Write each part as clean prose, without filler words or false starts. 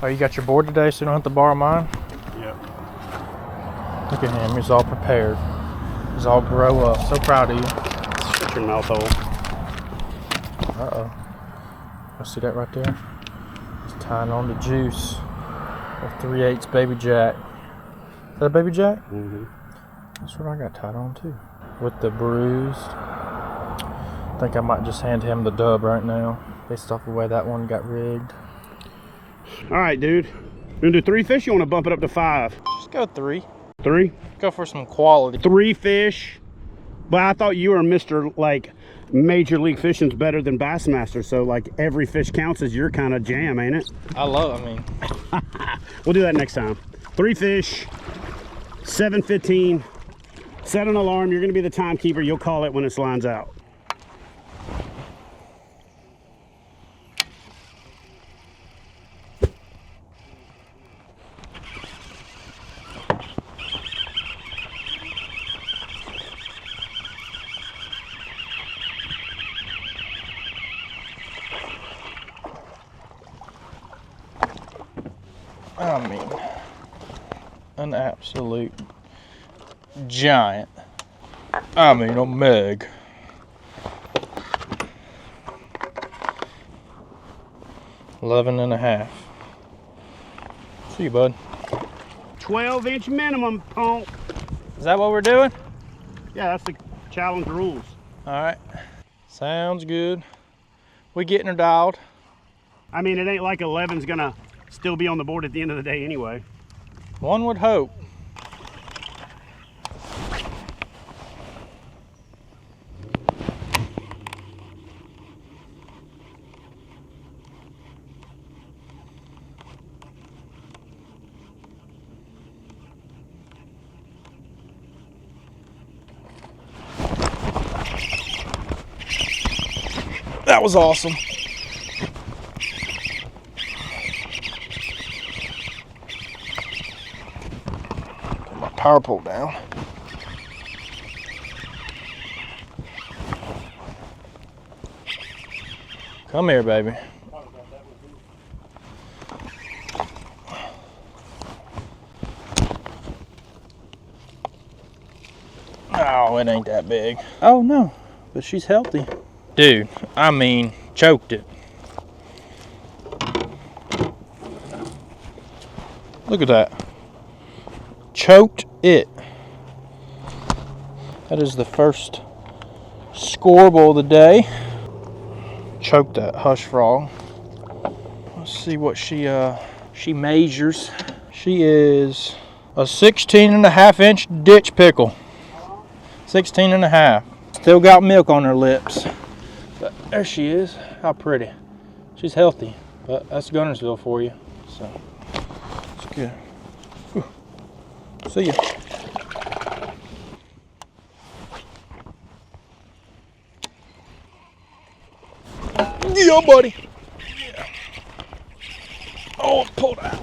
Oh, you got your board today, so you don't have to borrow mine? Yep. Look at him, he's all prepared. He's all grow up. So proud of you. Shut your mouth hole. Uh-oh. You see that right there? He's tying on the juice. A 3/8 baby jack. Is that a baby jack? Mm-hmm. That's what I got tied on too. With the bruised. I think I might just hand him the dub right now, based off the way that one got rigged. All right, dude. You gonna do 3 fish? You want to bump it up to 5? Just go 3. 3? Go for some quality. 3 fish. But I thought you were Mr. like Major League Fishing's better than Bassmaster, so like every fish counts as your kind of jam, ain't it? I mean. We'll do that next time. 3 fish, 7:15. Set an alarm. You're gonna be the timekeeper. You'll call it when it lines out. I mean, an absolute giant. I mean, a meg. $11.5. See you, bud. 12-inch minimum, punk. Is that what we're doing? Yeah, that's the challenge rules. All right. Sounds good. We getting her dialed. I mean, it ain't like 11's gonna still be on the board at the end of the day anyway. One would hope. That was awesome. Put my power pole down. Come here, baby. Oh, it ain't that big. Oh no, but she's healthy. Dude, I mean, choked it. Look at that. Choked it. That is the first scoreable of the day. Choked that hush frog. Let's see what she measures. She is a 16.5-inch ditch pickle. 16.5. Still got milk on her lips. But there she is. How pretty. She's healthy. But that's Gunnersville for you. So it's good. Whew. See ya. Yeah, buddy. Yeah. Oh, it pulled out.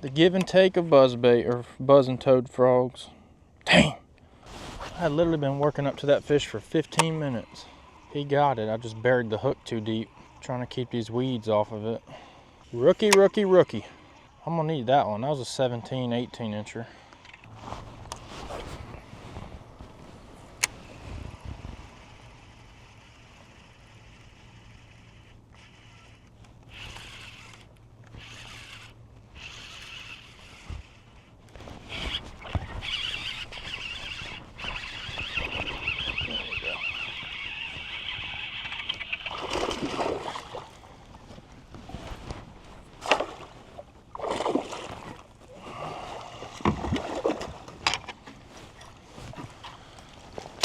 The give and take of buzzbait or buzz and toad frogs. Dang. I had literally been working up to that fish for 15 minutes. He got it. I just buried the hook too deep, trying to keep these weeds off of it. Rookie, rookie, rookie. I'm gonna need that one. That was a 17, 18 incher.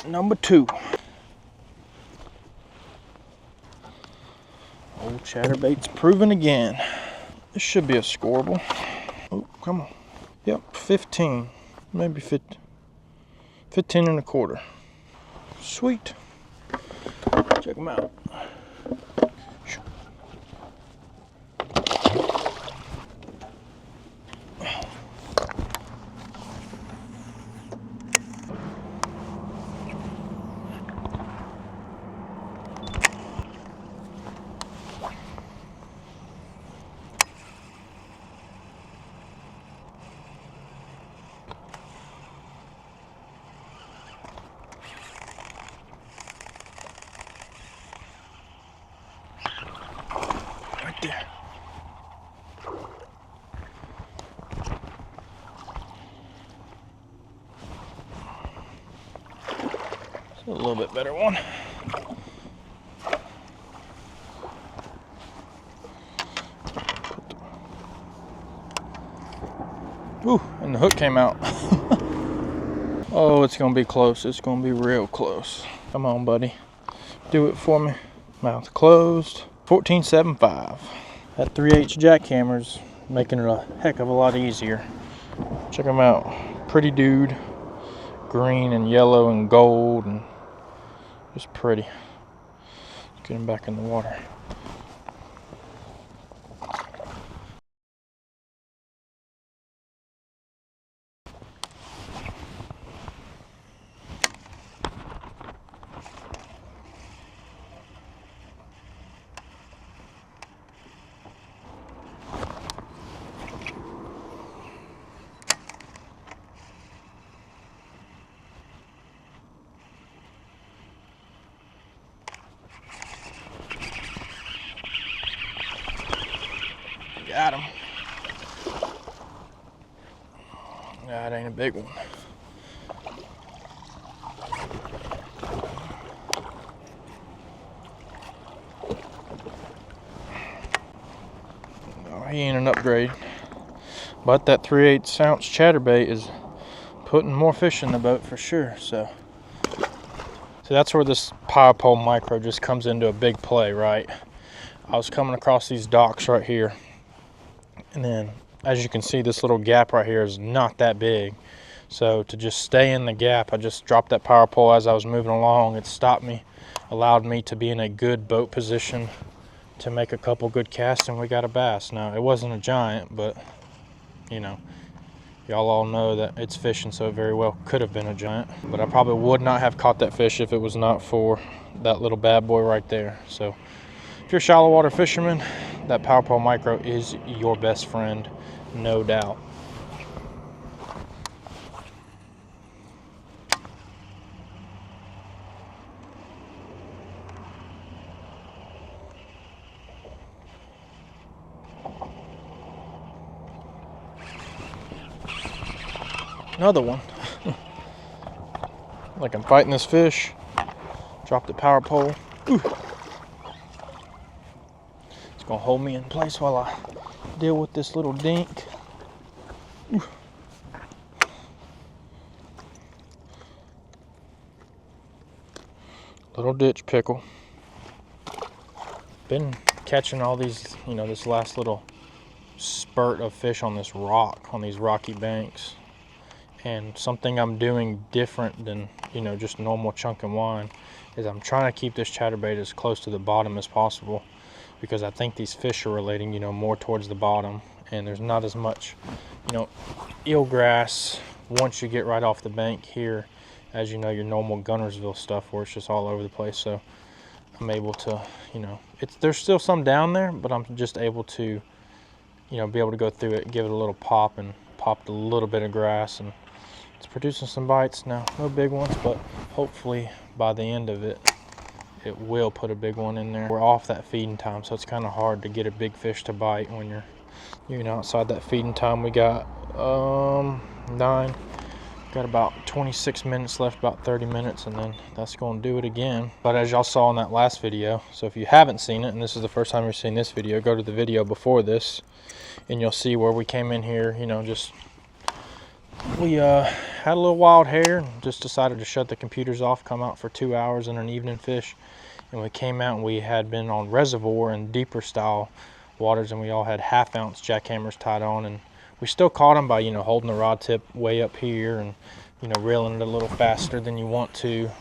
Number 2. Old chatterbait's proven again. This should be a scoreable. Oh, come on. Yep, 15. Maybe 15. 15.25. Sweet. Check them out. there. It's a little bit better one. Ooh, and the hook came out. Oh, it's gonna be close. It's gonna be real close. Come on, buddy. Do it for me. Mouth closed. 14.75. That 3/8 jackhammer's making it a heck of a lot easier. Check them out. Pretty dude. Green and yellow and gold and just pretty. Let's get him back in the water. Got him. That ain't a big one. No, he ain't an upgrade. But that 3/8 ounce chatterbait is putting more fish in the boat for sure. So that's where this Power Pole Micro just comes into a big play, right? I was coming across these docks right here. And then, as you can see, this little gap right here is not that big. So to just stay in the gap, I just dropped that power pole as I was moving along. It stopped me, allowed me to be in a good boat position to make a couple good casts, and we got a bass. Now, it wasn't a giant, but, you know, y'all all know that it's fishing, so it very well could have been a giant. But I probably would not have caught that fish if it was not for that little bad boy right there. So if you're a shallow water fisherman, that Power Pole Micro is your best friend, no doubt. Another one. Like I'm fighting this fish. Drop the power pole. Ooh. It's gonna hold me in place while I deal with this little dink. Ooh. Little ditch pickle. Been catching all these, you know, this last little spurt of fish on this rock, on these rocky banks. And something I'm doing different than, you know, just normal chunk and wind is I'm trying to keep this chatterbait as close to the bottom as possible, because I think these fish are relating, you know, more towards the bottom, and there's not as much, you know, eelgrass once you get right off the bank here as, you know, your normal Gunnersville stuff where it's just all over the place. So I'm able to, you know, there's still some down there, but I'm just able to, you know, be able to go through it, give it a little pop, and popped a little bit of grass, and it's producing some bites now. No big ones, but hopefully by the end of it, it will put a big one in there. We're off that feeding time, so it's kind of hard to get a big fish to bite when you're, you know, outside that feeding time. We got 9. Got about 26 minutes left, about 30 minutes, and then that's going to do it again. But as y'all saw in that last video, so if you haven't seen it, and this is the first time you're seeing this video, go to the video before this, and you'll see where we came in here, you know, just, we had a little wild hair, and just decided to shut the computers off, come out for 2 hours in an evening fish, and we came out and we had been on reservoir and deeper style waters, and we all had 1/2 ounce jackhammers tied on, and we still caught them by, you know, holding the rod tip way up here and, you know, reeling it a little faster than you want to.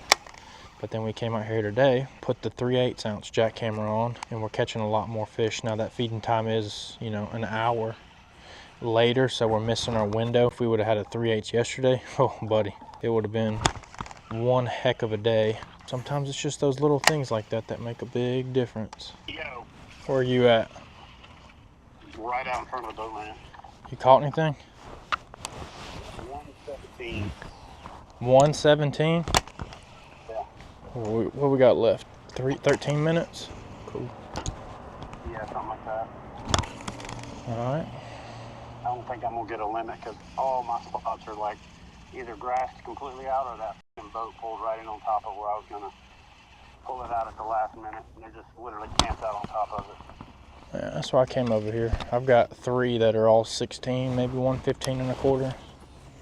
But then we came out here today, put the 3/8 ounce jackhammer on, and we're catching a lot more fish. Now that feeding time is, you know, an hour later, so we're missing our window. If we would have had a 3/8 yesterday, oh buddy, it would have been one heck of a day. Sometimes it's just those little things like that that make a big difference. Yo. Where are you at? Right out in front of the boat, man. You caught anything? 117. 117? Yeah. What we got left? 13 minutes? Cool. Yeah, something like that. that. Alright. I don't think I'm gonna get a limit because all my spots are like either grassed completely out or that boat pulled right in on top of where I was gonna pull it out at the last minute, and they're just literally camped out on top of it. Yeah, that's why I came over here. I've got 3 that are all 16, maybe one 15 and a quarter.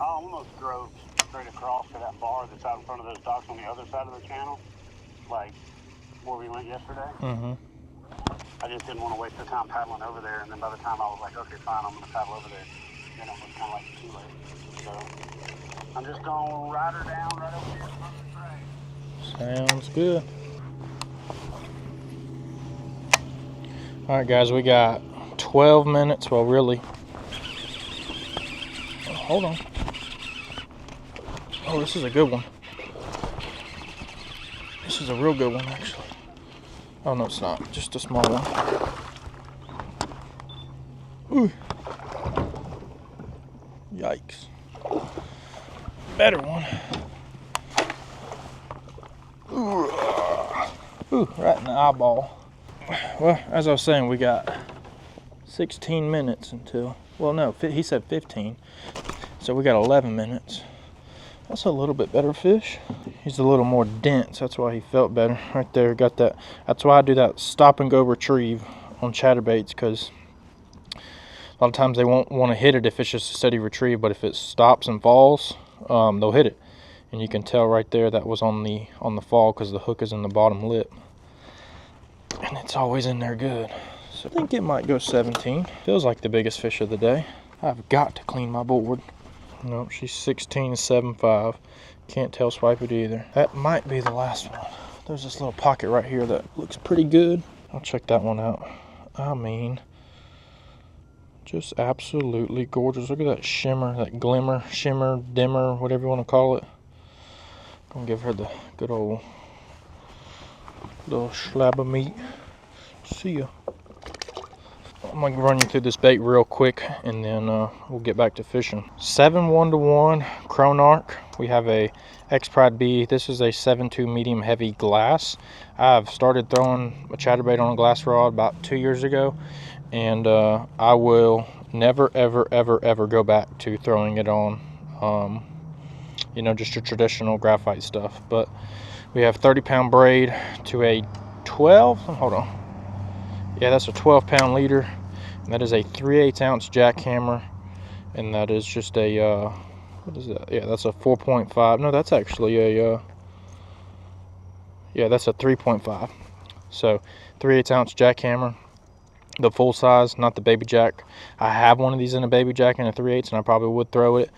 I almost drove straight across to that bar that's out in front of those docks on the other side of the channel, like where we went yesterday. Mm-hmm. I just didn't want to waste the time paddling over there, and then by the time I was like, okay, fine, I'm gonna paddle over there, then it was kind of like too late. So I'm just gonna ride her down right over here in front of the train. Sounds good. Alright guys, we got 12 minutes, well really. Oh, hold on. Oh, this is a good one. This is a real good one actually. Oh no, it's not, just a small one. Ooh. Yikes. Better one. Ooh, right in the eyeball. Well, as I was saying, we got 16 minutes until, well no, he said 15. So we got 11 minutes. That's a little bit better fish. He's a little more dense, that's why he felt better. Right there, got that. That's why I do that stop and go retrieve on chatterbaits, because a lot of times they won't want to hit it if it's just a steady retrieve, but if it stops and falls, they'll hit it. And you can tell right there that was on the fall because the hook is in the bottom lip. And it's always in there good. So I think it might go 17. Feels like the biggest fish of the day. I've got to clean my board. Nope, she's 16.75. Can't tail swipe it either. That might be the last one. There's this little pocket right here that looks pretty good. I'll check that one out. I mean, just absolutely gorgeous. Look at that shimmer, that glimmer, shimmer, dimmer, whatever you want to call it. Gonna give her the good old little slab of meat. See ya. I'm gonna run you through this bait real quick, and then we'll get back to fishing. 7 1-to-1 Chronarch. We have a X-Pride B. This is a 7.2 medium heavy glass. I've started throwing a chatterbait on a glass rod about 2 years ago, and I will never ever ever ever go back to throwing it on you know, just your traditional graphite stuff. But we have 30-pound braid to a 12, hold on, yeah, that's a 12-pound leader, and that is a 3/8 ounce jackhammer, and that is just a what is that? Yeah, that's a 4.5. No, that's actually a yeah, that's a 3.5. So 3/8 ounce jackhammer, the full size, not the baby jack. I have one of these in a baby jack and a 3/8, and I probably would throw it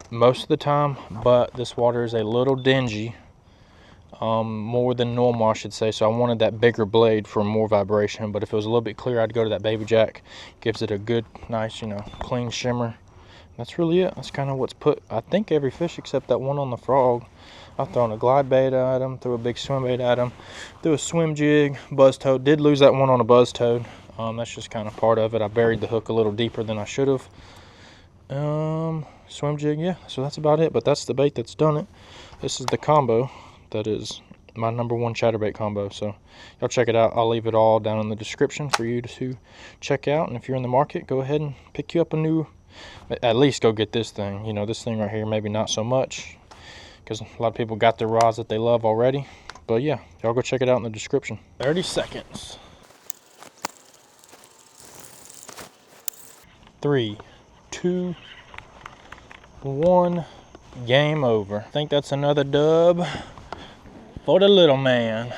most of the time, but this water is a little dingy, more than normal I should say, so I wanted that bigger blade for more vibration. But if it was a little bit clearer, I'd go to that baby jack. Gives it a good, nice, you know, clean shimmer. That's really it. That's kind of what's put, I think, every fish except that one on the frog. I've thrown a glide bait at him, threw a big swim bait at him, threw a swim jig, buzz toad. Did lose that one on a buzz toad. That's just kind of part of it. I buried the hook a little deeper than I should have. Swim jig, yeah, so that's about it. But that's the bait that's done it. This is the combo that is my #1 chatterbait combo. So y'all check it out. I'll leave it all down in the description for you to check out. And if you're in the market, go ahead and pick you up a new, at least go get this thing. You know, this thing right here, maybe not so much, because a lot of people got their rods that they love already. But yeah, y'all go check it out in the description. 30 seconds. 3, 2, 1. Game over. I think that's another dub for the little man.